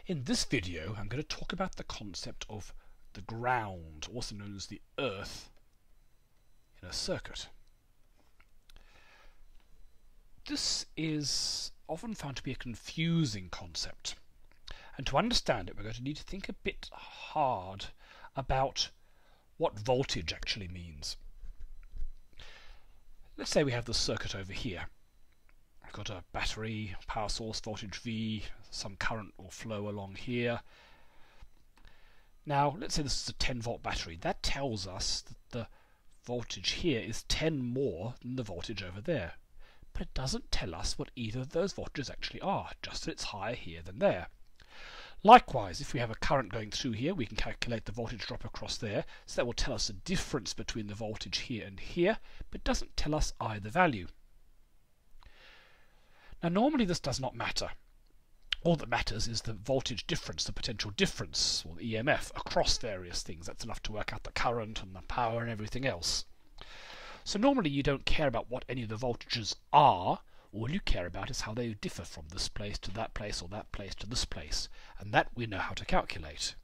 In this video, I'm going to talk about the concept of the ground, also known as the earth, in a circuit. This is often found to be a confusing concept, and to understand it we're going to need to think a bit hard about what voltage actually means. Let's say we have the circuit over here. We've got a battery, power source, voltage V, some current will flow along here. Now, let's say this is a 10-volt battery. That tells us that the voltage here is 10 more than the voltage over there. But it doesn't tell us what either of those voltages actually are, just that it's higher here than there. Likewise, if we have a current going through here, we can calculate the voltage drop across there, so that will tell us the difference between the voltage here and here, but doesn't tell us either value. Now normally this does not matter. All that matters is the voltage difference, the potential difference, or the EMF, across various things. That's enough to work out the current and the power and everything else. So normally you don't care about what any of the voltages are. All you care about is how they differ from this place to that place, or that place to this place, and that we know how to calculate.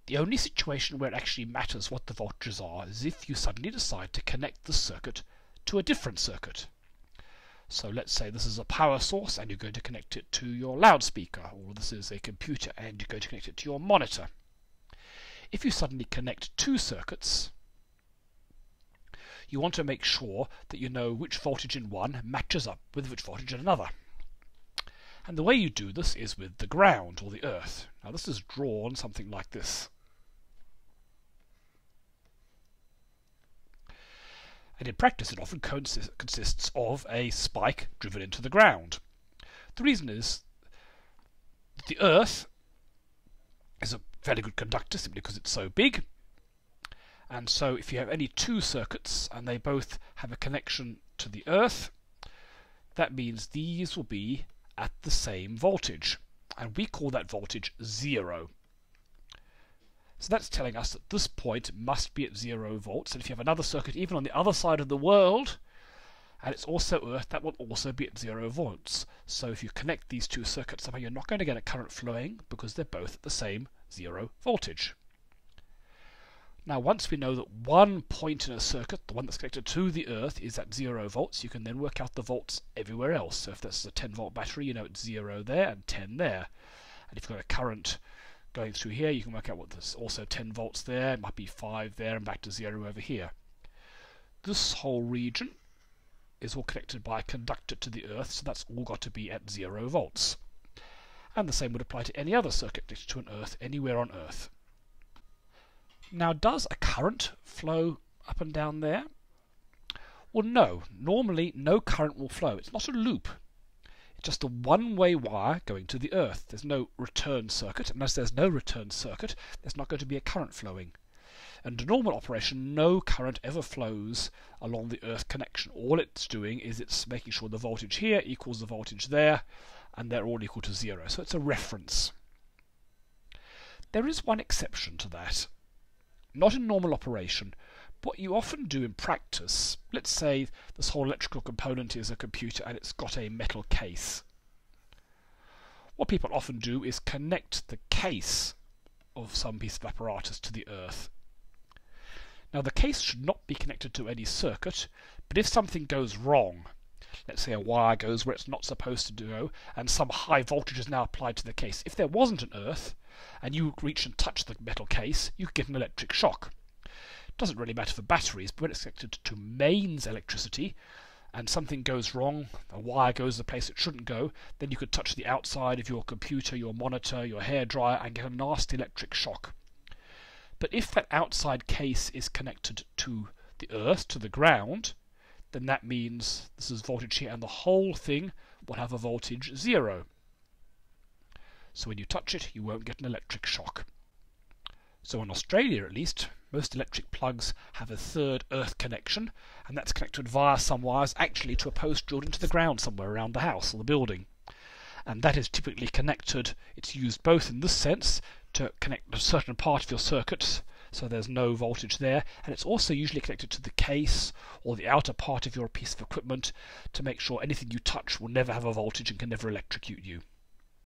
The only situation where it actually matters what the voltages are is if you suddenly decide to connect the circuit to a different circuit. So let's say this is a power source and you're going to connect it to your loudspeaker, or this is a computer and you're going to connect it to your monitor. If you suddenly connect two circuits, you want to make sure that you know which voltage in one matches up with which voltage in another. And the way you do this is with the ground, or the earth. Now this is drawn something like this. And in practice it often consists of a spike driven into the ground. The reason is that the earth is a fairly good conductor simply because it's so big, and so if you have any two circuits and they both have a connection to the earth, that means these will be at the same voltage, and we call that voltage 0. So that's telling us that this point must be at 0 volts, and if you have another circuit even on the other side of the world, and it's also earth, that will also be at 0 volts. So if you connect these two circuits somehow, you're not going to get a current flowing because they're both at the same 0 voltage. Now once we know that one point in a circuit, the one that's connected to the earth, is at 0 volts, you can then work out the volts everywhere else. So if this is a 10-volt battery, you know it's 0 there and 10 there. And if you've got a current going through here, you can work out what there's also 10 volts there, it might be 5 there, and back to 0 over here. This whole region is all connected by a conductor to the earth, so that's all got to be at 0 volts. And the same would apply to any other circuit connected to an earth anywhere on earth. Now, does a current flow up and down there? Well, no. Normally, no current will flow. It's not a loop. It's just a one-way wire going to the earth. There's no return circuit. Unless there's no return circuit, there's not going to be a current flowing. Under normal operation, no current ever flows along the earth connection. All it's doing is it's making sure the voltage here equals the voltage there, and they're all equal to 0. So it's a reference. There is one exception to that. Not in normal operation, but what you often do in practice. Let's say this whole electrical component is a computer and it's got a metal case. What people often do is connect the case of some piece of apparatus to the earth. Now the case should not be connected to any circuit, but if something goes wrong, let's say a wire goes where it's not supposed to go and some high voltage is now applied to the case, if there wasn't an earth and you reach and touch the metal case, you could get an electric shock. It doesn't really matter for batteries, but when it's connected to mains electricity and something goes wrong, a wire goes the place it shouldn't go, then you could touch the outside of your computer, your monitor, your hairdryer and get a nasty electric shock. But if that outside case is connected to the earth, to the ground, then that means this is voltage here and the whole thing will have a voltage 0. So when you touch it, you won't get an electric shock. So in Australia at least, most electric plugs have a third earth connection, and that's connected via some wires actually to a post drilled into the ground somewhere around the house or the building. And that is typically connected, it's used both in this sense to connect a certain part of your circuit, so there's no voltage there, and it's also usually connected to the case or the outer part of your piece of equipment to make sure anything you touch will never have a voltage and can never electrocute you.